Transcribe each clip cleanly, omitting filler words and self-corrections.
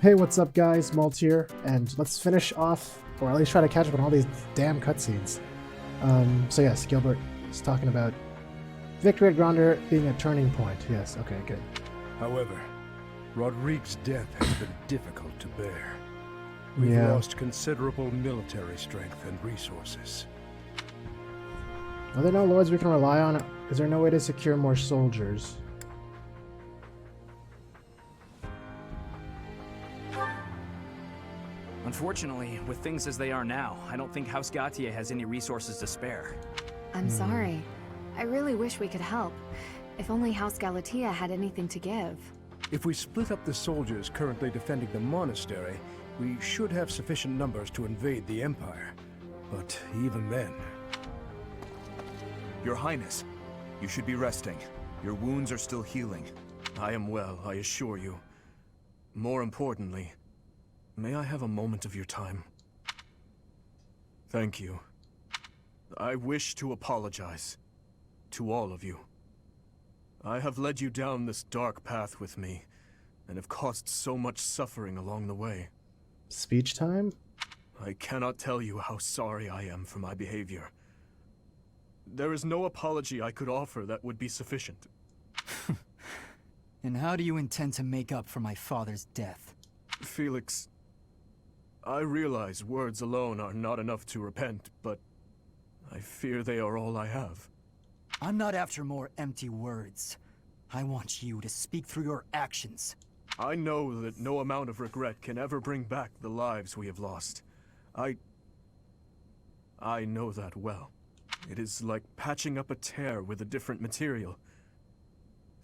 Hey, what's up guys, Maltosier, and let's finish off, or at least try to catch up on all these damn cutscenes. So yes, Gilbert is talking about Victory at Gronder being a turning point. Yes, okay, good. However, Rodrigue's death has been difficult to bear. We've lost considerable military strength and resources. Are there no lords we can rely on? Is there no way to secure more soldiers? Unfortunately, with things as they are now, I don't think House Gautier has any resources to spare. I'm sorry. I really wish we could help. If only House Galatea had anything to give. If we split up the soldiers currently defending the monastery, we should have sufficient numbers to invade the Empire. But even then... Your Highness, you should be resting. Your wounds are still healing. I am well, I assure you. More importantly, may I have a moment of your time? Thank you. I wish to apologize to all of you. I have led you down this dark path with me, and have caused so much suffering along the way. Speech time? I cannot tell you how sorry I am for my behavior. There is no apology I could offer that would be sufficient. And how do you intend to make up for my father's death? Felix, I realize words alone are not enough to repent, but I fear they are all I have. I'm not after more empty words. I want you to speak through your actions. I know that no amount of regret can ever bring back the lives we have lost. I know that well. It is like patching up a tear with a different material.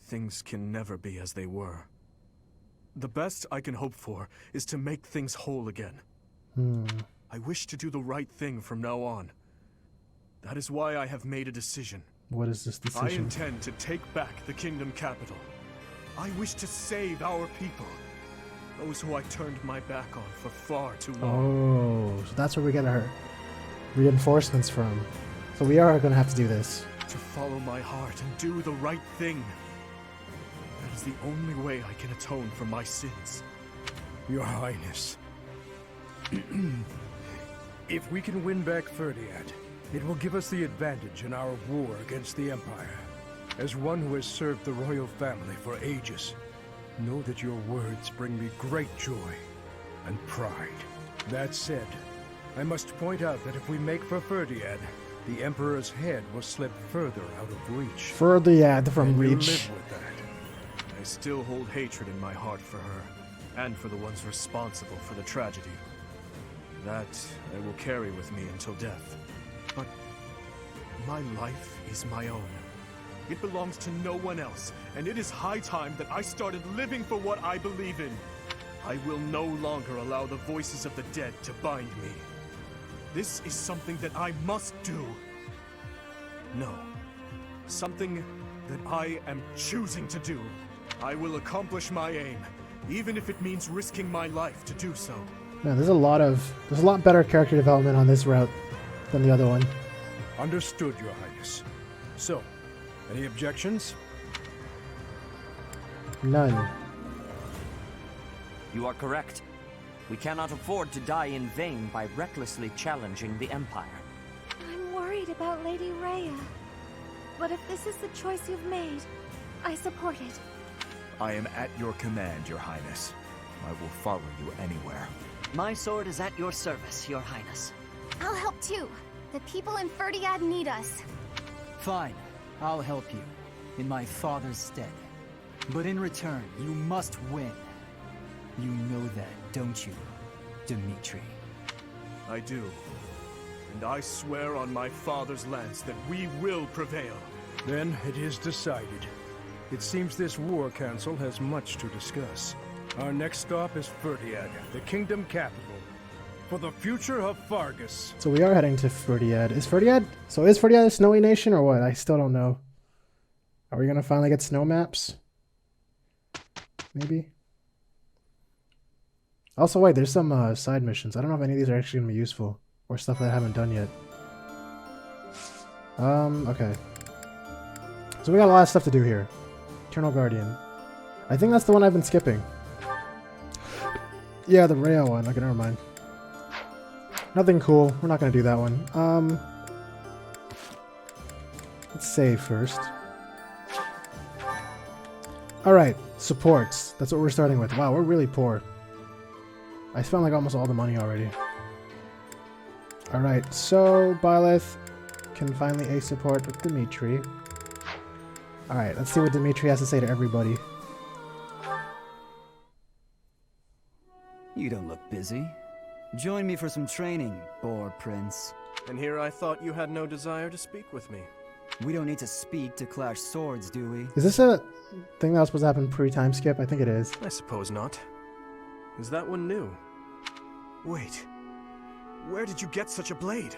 Things can never be as they were. The best I can hope for is to make things whole again. I wish to do the right thing from now on. That is why I have made a decision. What is this decision? I intend to take back the kingdom capital. I wish to save our people. Those who I turned my back on for far too long. Oh, so that's where we get our reinforcements from. So we are going to have to do this. To follow my heart and do the right thing. That is the only way I can atone for my sins. Your Highness. If we can win back Ferdinand, it will give us the advantage in our war against the Empire. As one who has served the royal family for ages, know that your words bring me great joy and pride. That said, I must point out that if we make for Ferdinand, the Emperor's head will slip further out of reach. Ferdinand from and reach. live with that. I still hold hatred in my heart for her, and for the ones responsible for the tragedy. That I will carry with me until death. But my life is my own. It belongs to no one else, and it is high time that I started living for what I believe in. I will no longer allow the voices of the dead to bind me. This is something that I must do. No. Something that I am choosing to do. I will accomplish my aim, even if it means risking my life to do so. Man, there's a lot better character development on this route than the other one. Understood, Your Highness. So, any objections? None. You are correct. We cannot afford to die in vain by recklessly challenging the Empire. I'm worried about Lady Rhea. But if this is the choice you've made, I support it. I am at your command, Your Highness. I will follow you anywhere. My sword is at your service, Your Highness. I'll help too. The people in Ferdinand need us. Fine, I'll help you, in my father's stead. But in return, you must win. You know that, don't you, Dimitri? I do. And I swear on my father's lance that we will prevail. Then it is decided. It seems this war council has much to discuss. Our next stop is Ferdinand, the kingdom capital, for the future of Fargus. So we are heading to Ferdinand. Is Ferdinand a snowy nation or what? I still don't know. Are we going to finally get snow maps? Maybe? Also, wait, there's some side missions. I don't know if any of these are actually going to be useful. Or stuff that I haven't done yet. Okay. So we got a lot of stuff to do here. Eternal Guardian. I think that's the one I've been skipping. Yeah, the Rhea one. Okay, never mind. Nothing cool. We're not gonna do that one. Let's save first. Alright, supports. That's what we're starting with. Wow, we're really poor. I spent like almost all the money already. Alright, so Byleth can finally ace support with Dimitri. Alright, let's see what Dimitri has to say to everybody. You don't look busy. Join me for some training, Boar Prince. And here I thought you had no desire to speak with me. We don't need to speak to clash swords, do we? Is this a thing that was supposed to happen pre-time skip? I think it is. I suppose not. Is that one new? Wait. Where did you get such a blade?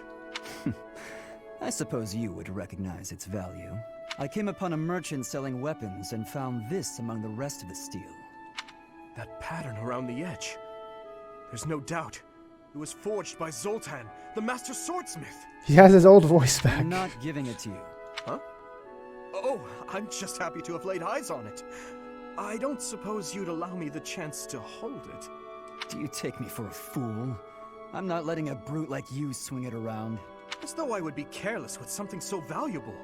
I suppose you would recognize its value. I came upon a merchant selling weapons and found this among the rest of the steel. That pattern around the edge. There's no doubt. It was forged by Zoltan, the master swordsmith. He has his old voice back. I'm not giving it to you. Huh? Oh, I'm just happy to have laid eyes on it. I don't suppose you'd allow me the chance to hold it. Do you take me for a fool? I'm not letting a brute like you swing it around. As though I would be careless with something so valuable.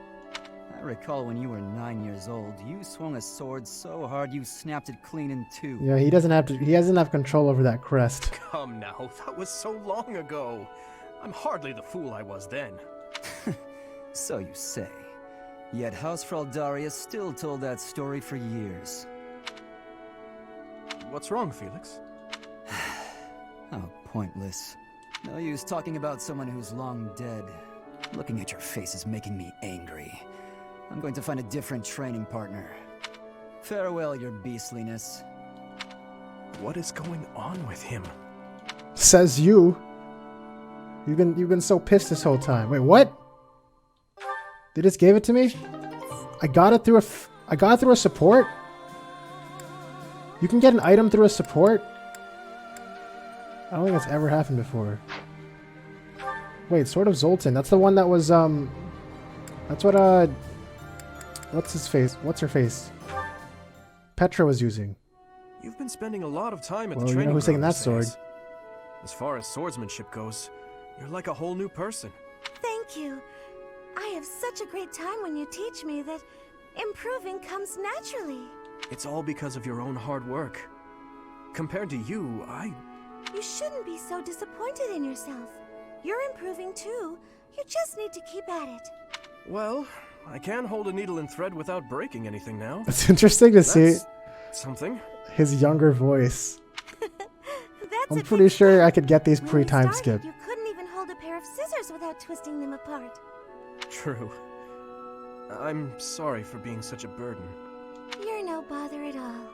I recall when you were 9 years old, you swung a sword so hard you snapped it clean in two. Yeah, he doesn't have control over that crest. Come now, that was so long ago. I'm hardly the fool I was then. So you say. Yet House Fraldarius still told that story for years. What's wrong, Felix? Oh, pointless. No use talking about someone who's long dead. Looking at your face is making me angry. I'm going to find a different training partner. Farewell, your beastliness. What is going on with him? Says you. You've been so pissed this whole time. Wait, what? They just gave it to me? I got it through a support? You can get an item through a support? I don't think that's ever happened before. Wait, Sword of Zoltan. That's the one that was, that's what, what's his face? What's her face? Petra was using. You've been spending a lot of time at the Well, training you know who's taking ground that these days. sword. As far as swordsmanship goes, you're like a whole new person. Thank you. I have such a great time when you teach me that improving comes naturally. It's all because of your own hard work. Compared to you, You shouldn't be so disappointed in yourself. You're improving too. You just need to keep at it. Well, I can hold a needle and thread without breaking anything now. It's interesting to see That's something. his younger voice. That's I'm a pretty big sure I step. could get these When we pre-time started, skip. You couldn't even hold a pair of scissors without twisting them apart. True. I'm sorry for being such a burden. You're no bother at all.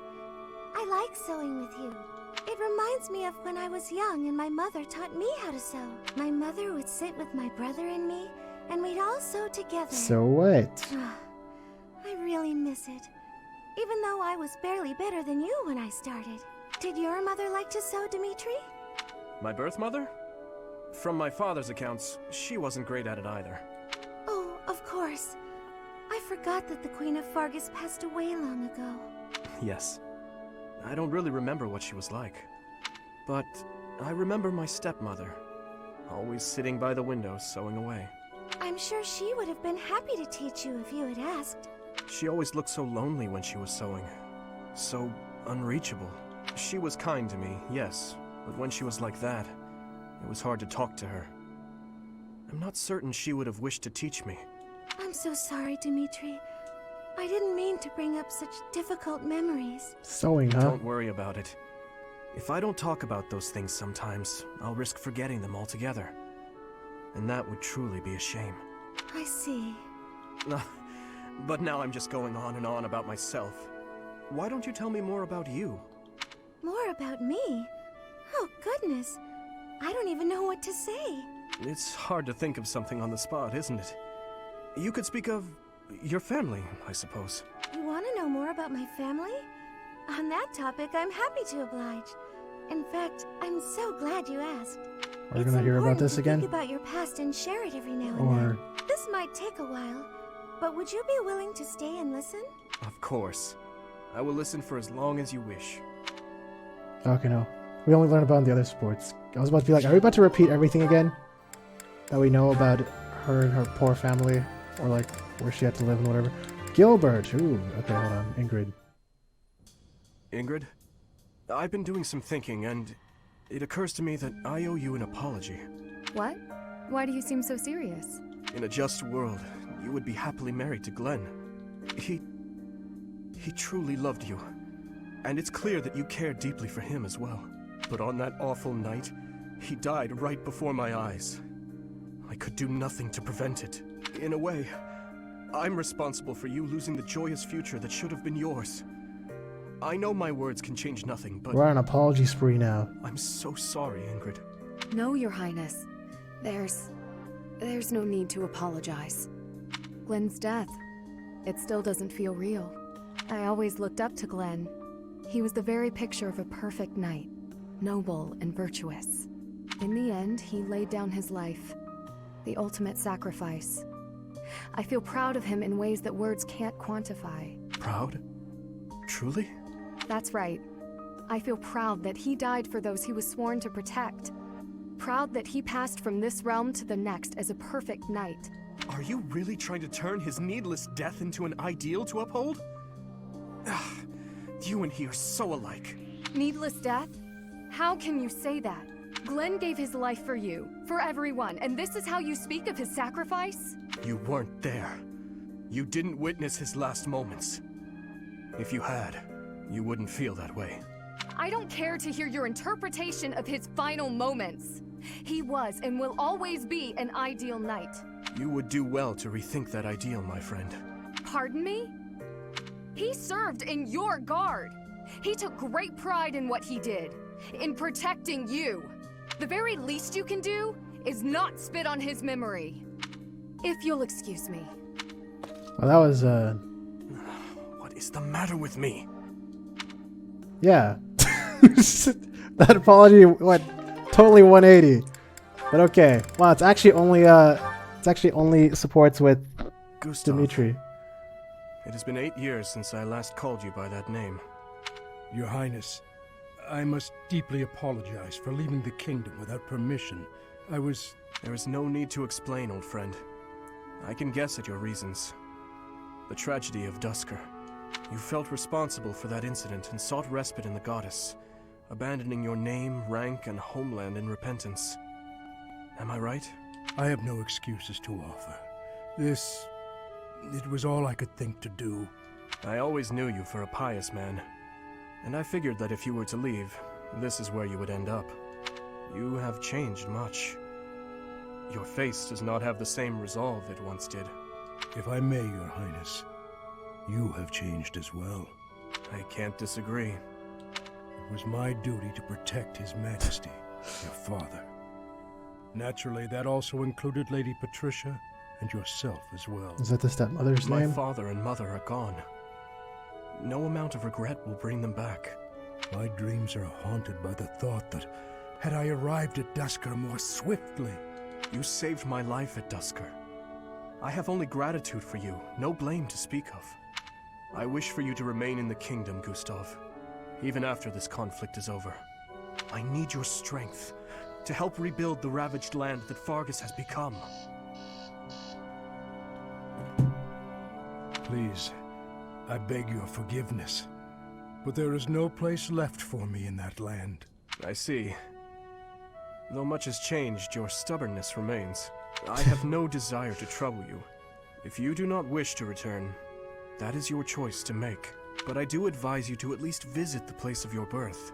I like sewing with you. It reminds me of when I was young and my mother taught me how to sew. My mother would sit with my brother and me, and we'd all sew together. So what? I really miss it. Even though I was barely better than you when I started. Did your mother like to sew, Dimitri? My birth mother? From my father's accounts, she wasn't great at it either. Oh, of course. I forgot that the Queen of Fargus passed away long ago. Yes. I don't really remember what she was like. But I remember my stepmother, always sitting by the window sewing away. I'm sure she would have been happy to teach you if you had asked. She always looked so lonely when she was sewing. So unreachable. She was kind to me, yes, but when she was like that, it was hard to talk to her. I'm not certain she would have wished to teach me. I'm so sorry, Dimitri. I didn't mean to bring up such difficult memories. Sewing, huh? Don't worry about it. If I don't talk about those things sometimes, I'll risk forgetting them altogether. And that would truly be a shame. I see. But now I'm just going on and on about myself. Why don't you tell me more about you? More about me? Oh, goodness. I don't even know what to say. It's hard to think of something on the spot, isn't it? You could speak of your family, I suppose. You want to know more about my family? On that topic, I'm happy to oblige. In fact, I'm so glad you asked. Are we gonna hear about this again? Think about your past and share it every now and Or then. This might take a while, but would you be willing to stay and listen? Of course. I will listen for as long as you wish. okay, no. We only learn about in the other sports. I was about to be like, are we about to repeat everything again that we know about her and her poor family, or like where she had to live and whatever? Gilbert. Ooh. Okay, hold on. Ingrid. Ingrid, I've been doing some thinking, and it occurs to me that I owe you an apology. What? Why do you seem so serious? In a just world, you would be happily married to Glenn. He truly loved you, and it's clear that you cared deeply for him as well. But on that awful night, he died right before my eyes. I could do nothing to prevent it. In a way, I'm responsible for you losing the joyous future that should have been yours. I know my words can change nothing, but... We're on an apology spree now. I'm so sorry, Ingrid. No, Your Highness. There's no need to apologize. Glenn's death, it still doesn't feel real. I always looked up to Glenn. He was the very picture of a perfect knight, noble and virtuous. In the end, he laid down his life, the ultimate sacrifice. I feel proud of him in ways that words can't quantify. Proud? Truly? That's right. I feel proud that he died for those he was sworn to protect. Proud that he passed from this realm to the next as a perfect knight. Are you really trying to turn his needless death into an ideal to uphold? You and he are so alike. Needless death? How can you say that? Glenn gave his life for you, for everyone, and this is how you speak of his sacrifice? You weren't there. You didn't witness his last moments. If you had, you wouldn't feel that way. I don't care to hear your interpretation of his final moments. He was and will always be an ideal knight. You would do well to rethink that ideal, my friend. Pardon me? He served in your guard. He took great pride in what he did, in protecting you. The very least you can do is not spit on his memory. If you'll excuse me. Well, that was, What is the matter with me? yeah. That apology went totally 180. But okay. Wow, it's actually only supports with Gustav. Dimitri. It has been 8 years since I last called you by that name. Your Highness, I must deeply apologize for leaving the kingdom without permission. There is no need to explain, old friend. I can guess at your reasons. The tragedy of Duscur. You felt responsible for that incident and sought respite in the goddess, abandoning your name, rank, and homeland in repentance. Am I right? I have no excuses to offer. It was all I could think to do. I always knew you for a pious man, and I figured that if you were to leave, this is where you would end up. You have changed much. Your face does not have the same resolve it once did. If I may, Your Highness, you have changed as well. I can't disagree. It was my duty to protect His Majesty, your father. Naturally, that also included Lady Patricia and yourself as well. Is that the stepmother's My name? father and mother are gone. No amount of regret will bring them back. My dreams are haunted by the thought that, had I arrived at Duscur more swiftly... You saved my life at Duscur. I have only gratitude for you, no blame to speak of. I wish for you to remain in the kingdom, Gustav, even after this conflict is over. I need your strength to help rebuild the ravaged land that Fargus has become. Please, I beg your forgiveness, but there is no place left for me in that land. I see. Though much has changed, your stubbornness remains. I have no desire to trouble you. If you do not wish to return, that is your choice to make. But I do advise you to at least visit the place of your birth,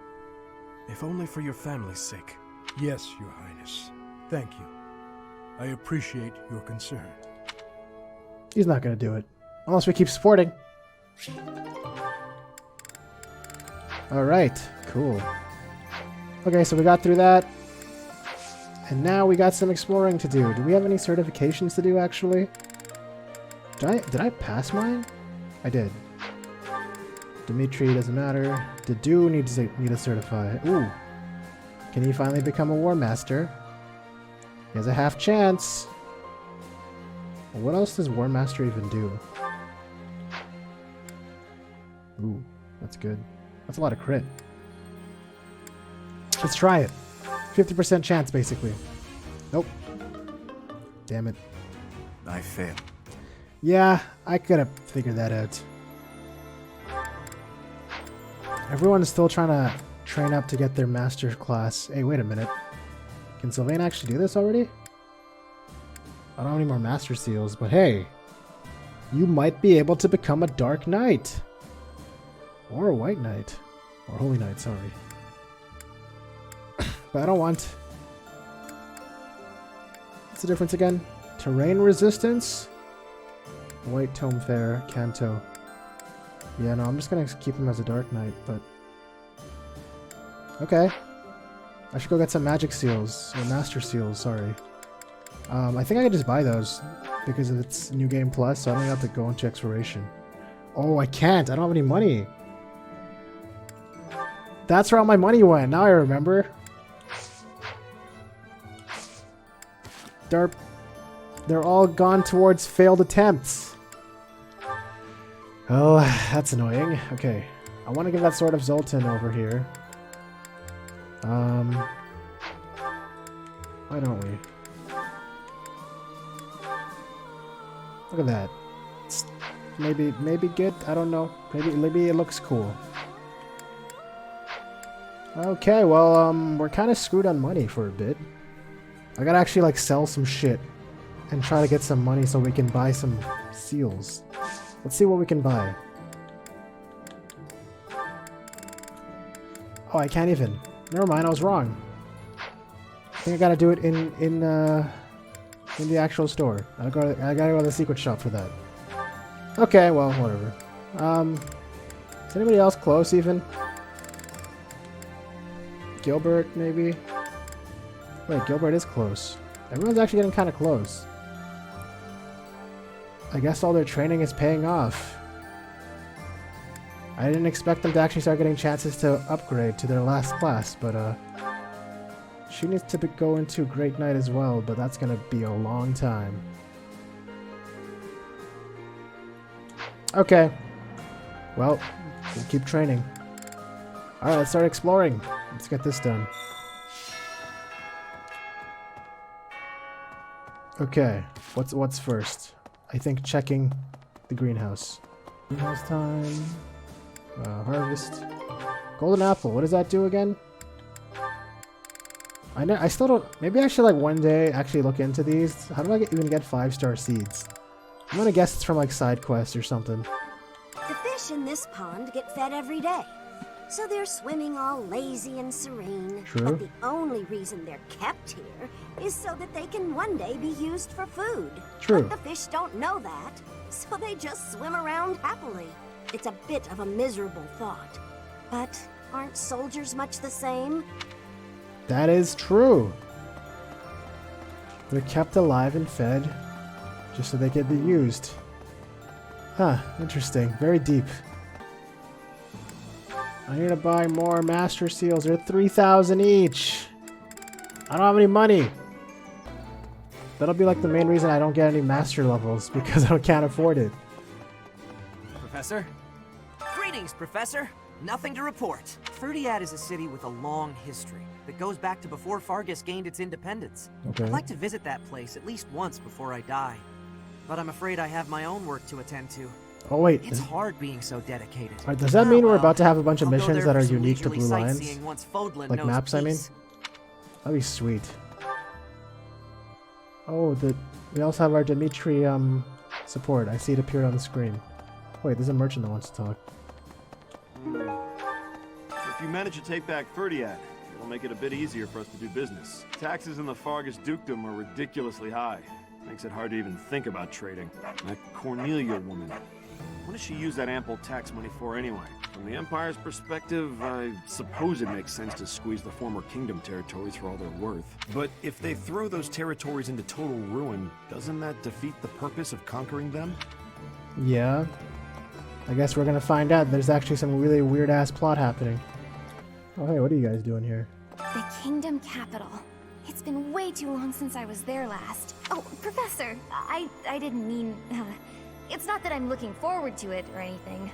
if only for your family's sake. Yes, Your Highness. Thank you. I appreciate your concern. He's not gonna do it. Unless we keep supporting. Alright, cool. Okay, so we got through that. And now we got some exploring to do. Do we have any certifications to do, actually? Did I pass mine? I did. Dimitri doesn't matter. Dedu need to certify. Ooh. Can he finally become a War Master? He has a half chance. What else does War Master even do? Ooh, that's good. That's a lot of crit. Let's try it. 50% chance, basically. Nope. Damn it. I fail. Yeah, I could have figured that out. Everyone's still trying to train up to get their master class. Hey, wait a minute. Can Sylvain actually do this already? I don't have any more master seals, but hey. You might be able to become a dark knight. Or a white knight. Or holy knight, sorry. But I don't want... What's the difference again? Terrain resistance? White Tome Fair, Kanto. Yeah, no, I'm just gonna keep him as a Dark Knight, but... Okay. I should go get some magic seals, or master seals, sorry. I think I can just buy those, because it's New Game Plus, so I don't have to go into exploration. Oh, I can't! I don't have any money! That's where all my money went, now I remember. They're all gone towards failed attempts. Oh, that's annoying. Okay. I want to give that Sword of Zoltan over here. Why don't we? Look at that. It's maybe good. I don't know. Maybe it looks cool. Okay, well, we're kind of screwed on money for a bit. I gotta actually like sell some shit and try to get some money so we can buy some seals. Let's see what we can buy. Oh, I can't even. Never mind, I was wrong. I think I gotta do it in the actual store. I gotta go to the secret shop for that. Okay, well, whatever. Is anybody else close even? Gilbert, maybe? Wait, Gilbert is close. Everyone's actually getting kind of close. I guess all their training is paying off. I didn't expect them to actually start getting chances to upgrade to their last class, but she needs to go into Great Knight as well, but that's gonna be a long time. Okay. Well, we'll keep training. Alright, let's start exploring. Let's get this done. Okay, what's first? I think checking the greenhouse. Greenhouse time. Harvest. Golden apple. What does that do again? I still don't... Maybe I should like one day actually look into these. How do I even get 5-star seeds? I'm gonna guess it's from like side quests or something. The fish in this pond get fed every day. So they're swimming all lazy and serene. True. But the only reason they're kept here is so that they can one day be used for food. True. But the fish don't know that, so they just swim around happily. It's a bit of a miserable thought. But aren't soldiers much the same? That is true. They're kept alive and fed just so they can be used. Huh, interesting. Very deep. I need to buy more master seals. They're 3,000 each. I don't have any money. That'll be like the main reason I don't get any master levels, because I can't afford it. Professor? Greetings, Professor. Nothing to report. Ferdiad is a city with a long history that goes back to before Fargus gained its independence. Okay. I'd like to visit that place at least once before I die. But I'm afraid I have my own work to attend to. Oh wait. It's hard being so dedicated. Alright, does that mean we're about to have a bunch of I'll go missions there that for are some unique to leisurely Blue Lions? sightseeing once Fodlan Like knows maps, I mean? peace. That'd be sweet. Oh, we also have our Dimitri support. I see it appear on the screen. Wait, there's a merchant that wants to talk. If you manage to take back Ferdiad, it'll make it a bit easier for us to do business. Taxes in the Fargus dukedom are ridiculously high. Makes it hard to even think about trading. That Cornelia woman. What does she use that ample tax money for anyway? From the Empire's perspective, I suppose it makes sense to squeeze the former kingdom territories for all they're worth. But if they throw those territories into total ruin, doesn't that defeat the purpose of conquering them? Yeah. I guess we're gonna find out. There's actually some really weird-ass plot happening. Oh, hey, what are you guys doing here? The kingdom capital. It's been way too long since I was there last. Oh, Professor, I didn't mean... it's not that I'm looking forward to it or anything.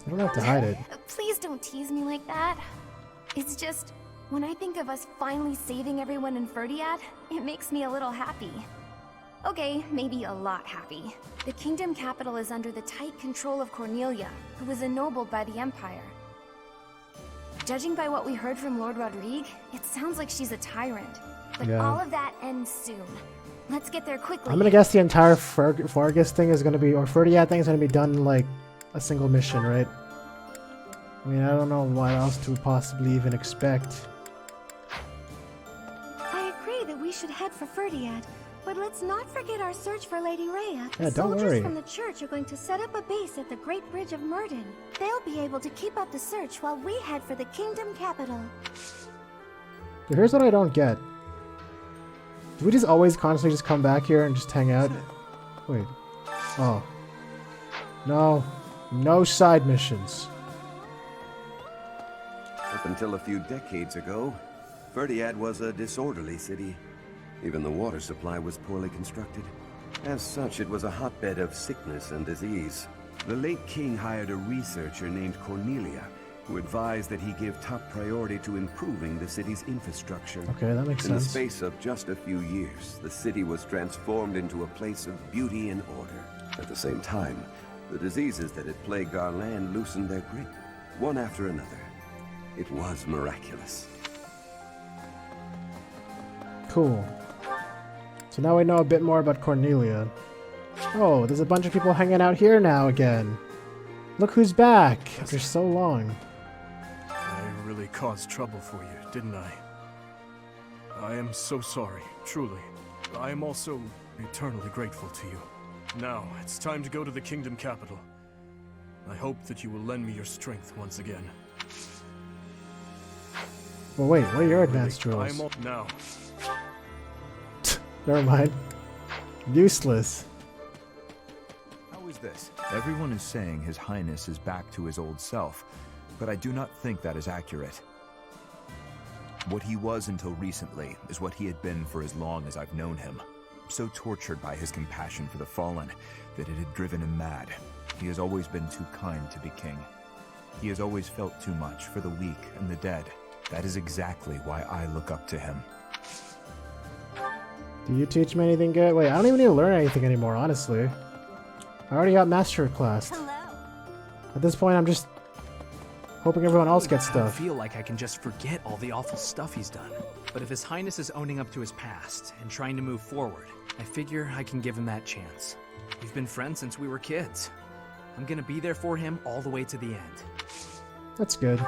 You don't have to hide it. Please don't tease me like that. It's just, when I think of us finally saving everyone in Ferdiad, it makes me a little happy. Okay, maybe a lot happy. The kingdom capital is under the tight control of Cornelia, who was ennobled by the Empire. Judging by what we heard from Lord Rodrigue, it sounds like she's a tyrant. But all of that ends soon. Let's get there quickly. I'm gonna guess the entire Fargus thing is gonna be, or Ferdiad thing is gonna be done in like a single mission, right? I mean, I don't know what else to possibly even expect. I agree that we should head for Ferdiad, but let's not forget our search for Lady Rhea. Yeah, don't Soldiers worry. from the church are going to set up a base at the Great Bridge of Murden. They'll be able to keep up the search while we head for the kingdom capital. But here's what I don't get. Do we just always constantly just come back here and just hang out? Wait. Oh. No. No side missions. Up until a few decades ago, Ferdiad was a disorderly city. Even the water supply was poorly constructed. As such, it was a hotbed of sickness and disease. The late king hired a researcher named Cornelia, who advised that he give top priority to improving the city's infrastructure. Okay, that makes In the sense. space of just a few years, the city was transformed into a place of beauty and order. At the same time, the diseases that had plagued our land loosened their grip, one after another. It was miraculous. Cool. So now we know a bit more about Cornelia. Oh, there's a bunch of people hanging out here now again. Look who's back after so long. I really caused trouble for you, didn't I? I am so sorry, truly. I am also eternally grateful to you. Now, it's time to go to the kingdom capital. I hope that you will lend me your strength once again. Well, wait, what are your advanced drills? Now. Never mind. Useless. How is this? Everyone is saying His Highness is back to his old self, but I do not think that is accurate. What he was until recently is what he had been for as long as I've known him. So tortured by his compassion for the fallen that it had driven him mad. He has always been too kind to be king. He has always felt too much for the weak and the dead. That is exactly why I look up to him. Do you teach me anything good? Wait, I don't even need to learn anything anymore, honestly. I already got master class. At this point, I'm just hoping everyone else gets I stuff. feel like I can just forget all the awful stuff he's done. But if His Highness is owning up to his past and trying to move forward, I figure I can give him that chance. We've been friends since we were kids. I'm gonna be there for him all the way to the end. That's good.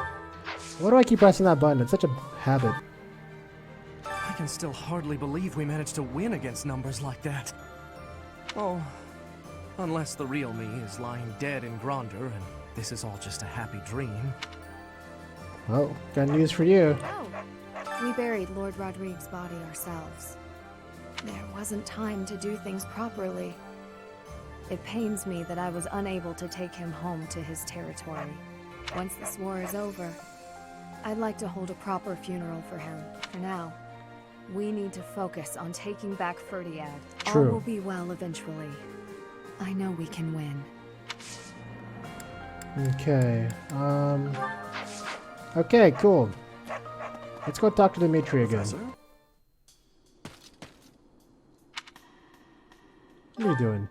Why do I keep pressing that button? It's such a habit. I can still hardly believe we managed to win against numbers like that. Oh, unless the real me is lying dead in Gronder and this is all just a happy dream. Well, got news for you. Oh, we buried Lord Rodrigue's body ourselves. There wasn't time to do things properly. It pains me that I was unable to take him home to his territory. Once this war is over, I'd like to hold a proper funeral for him. For now, we need to focus on taking back Ferdiad. True. All will be well eventually. I know we can win. Okay, okay, cool. Let's go talk to Dimitri again. Professor? What are you doing?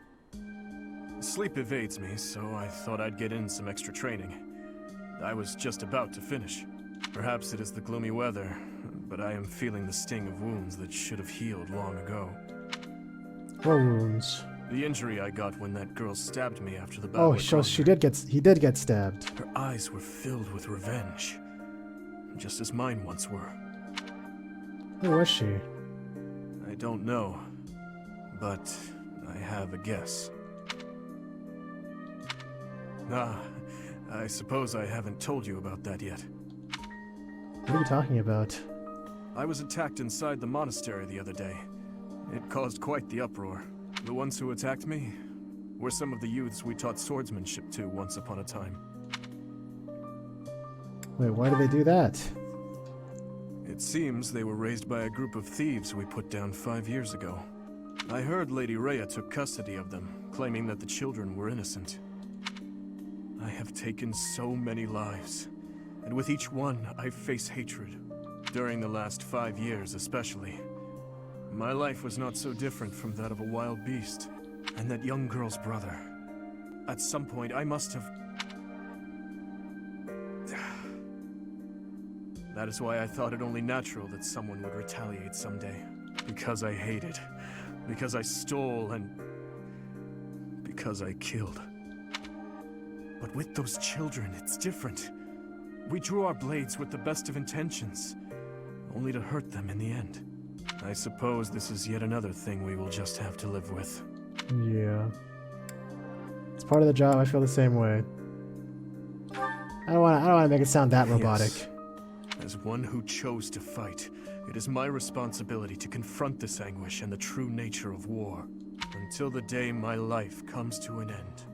Sleep evades me, so I thought I'd get in some extra training. I was just about to finish. Perhaps it is the gloomy weather, but I am feeling the sting of wounds that should have healed long ago. What wounds? The injury I got when that girl stabbed me after the battle. Oh, so he did get stabbed. Her eyes were filled with revenge, just as mine once were. Who was she? I don't know, but I have a guess. Ah, I suppose I haven't told you about that yet. What are you talking about? I was attacked inside the monastery the other day. It caused quite the uproar. The ones who attacked me were some of the youths we taught swordsmanship to once upon a time. Wait, why did they do that? It seems they were raised by a group of thieves we put down 5 years ago. I heard Lady Rhea took custody of them, claiming that the children were innocent. I have taken so many lives, And with each one, I face hatred. During the last 5 years, especially. My life was not so different from that of a wild beast. And that young girl's brother. At some point, I must have... That is why I thought it only natural that someone would retaliate someday. Because I hated. Because I stole and... because I killed. But with those children, it's different. We drew our blades with the best of intentions, only to hurt them in the end. I suppose this is yet another thing we will just have to live with. Yeah. It's part of the job. I feel the same way. I don't want to make it sound that robotic. Yes. As one who chose to fight, it is my responsibility to confront this anguish and the true nature of war, until the day my life comes to an end.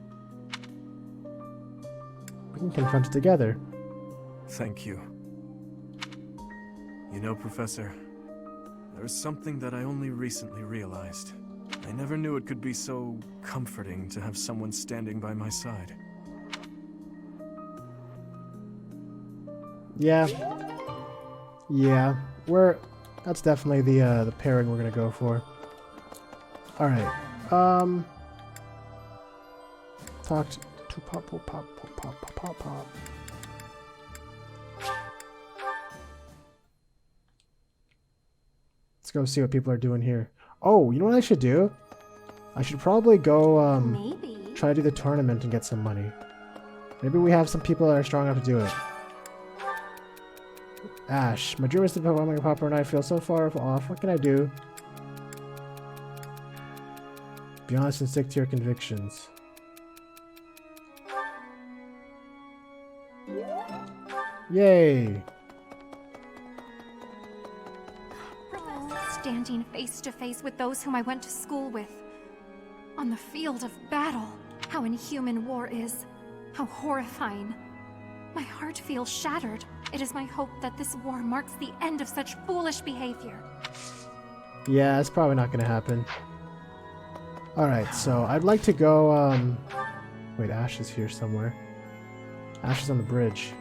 We can confront it together. Thank you. You know, Professor, there's something that I only recently realized. I never knew it could be so comforting to have someone standing by my side. Yeah. Yeah. That's definitely the pairing we're gonna go for. Alright. Talk to pop. Let's go see what people are doing here. Oh, you know what I should do? I should probably go Maybe. try to do the tournament and get some money. Maybe we have some people that are strong enough to do it. Ash, my dream is to become a popper and I feel so far off. What can I do? Be honest and stick to your convictions. Yay! Standing face to face with those whom I went to school with. On the field of battle. How inhuman war is. How horrifying. My heart feels shattered. It is my hope that this war marks the end of such foolish behavior. Yeah, it's probably not gonna happen. Alright, so I'd like to go, wait, Ash is here somewhere. Ash is on the bridge.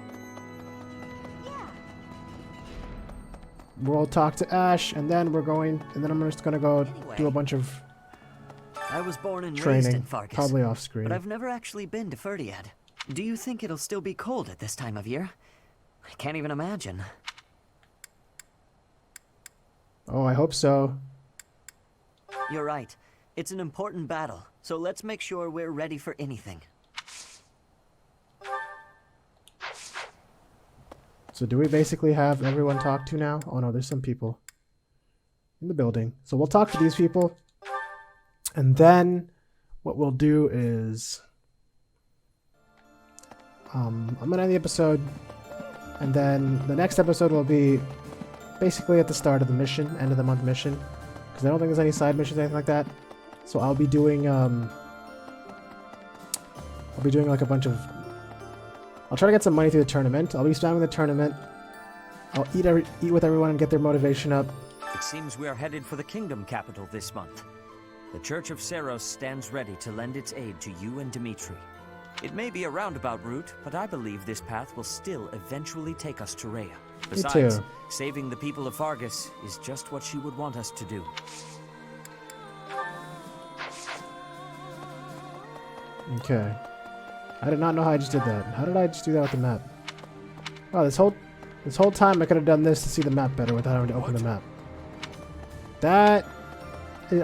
We'll talk to Ash, and then I'm just gonna go do a bunch of I was born and raised training, in Fargus, probably off screen. but I've never actually been to Ferdiad. Do you think it'll still be cold at this time of year? I can't even imagine. Oh, I hope so. You're right. It's an important battle, so let's make sure we're ready for anything. So do we basically have everyone talk to now? Oh no, there's some people in the building. So we'll talk to these people. And then what we'll do is... I'm gonna end the episode. And then the next episode will be basically at the start of the mission, end of the month mission. Because I don't think there's any side missions or anything like that. So I'll be doing like a bunch of... I'll try to get some money through the tournament. I'll be spamming the tournament. I'll eat with everyone and get their motivation up. It seems we are headed for the kingdom capital this month. The Church of Seros stands ready to lend its aid to you and Dimitri. It may be a roundabout route, but I believe this path will still eventually take us to Rhea. Besides, saving the people of Fargus is just what she would want us to do. Okay. I did not know how I just did that. How did I just do that with the map? Wow, this whole time I could have done this to see the map better without having to open the map. That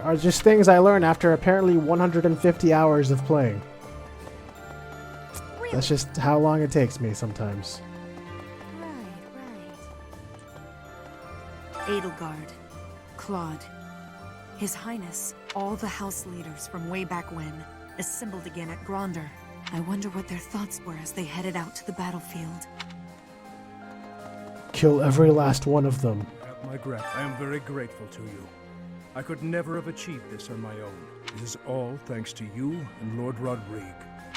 are just things I learned after apparently 150 hours of playing. Really? That's just how long it takes me sometimes. Right. Edelgard, Claude, His Highness, all the house leaders from way back when, assembled again at Gronder. I wonder what their thoughts were as they headed out to the battlefield. Kill every last one of them. I am very grateful to you. I could never have achieved this on my own. It is all thanks to you and Lord Rodrigue.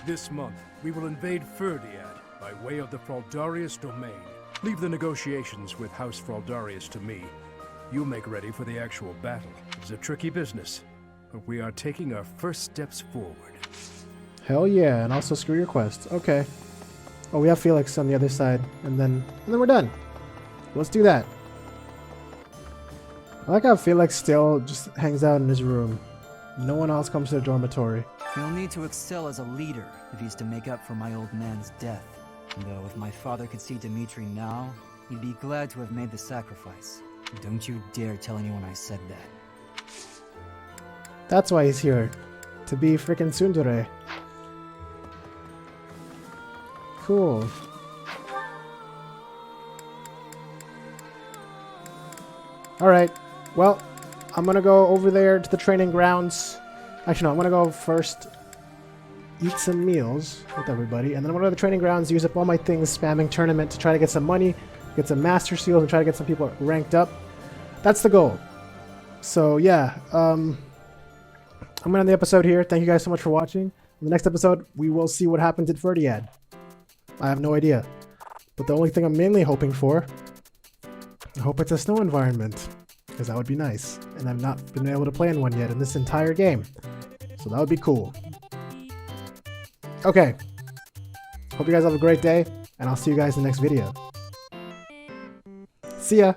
This month, we will invade Ferdiad by way of the Fraldarius domain. Leave the negotiations with House Fraldarius to me. You make ready for the actual battle. It's a tricky business, but we are taking our first steps forward. Hell yeah, and also screw your quest. Okay. Oh, we have Felix on the other side, and then we're done. Let's do that. I like how Felix still just hangs out in his room. No one else comes to the dormitory. He'll need to excel as a leader if he's to make up for my old man's death. Though if my father could see Dimitri now, he'd be glad to have made the sacrifice. Don't you dare tell anyone I said that. That's why he's here. To be frickin' tsundere. Cool. Alright, well, I'm gonna go over there to the training grounds. Actually, no, I'm gonna go first eat some meals with everybody, and then I'm gonna go to the training grounds, use up all my things, spamming tournament to try to get some money, get some master seals, and try to get some people ranked up. That's the goal. So, yeah, I'm gonna end the episode here. Thank you guys so much for watching. In the next episode, we will see what happens at Verdiad. I have no idea. But the only thing I'm mainly hoping for, I hope it's a snow environment, because that would be nice. And I've not been able to play in one yet in this entire game. So that would be cool. Okay. Hope you guys have a great day, and I'll see you guys in the next video. See ya!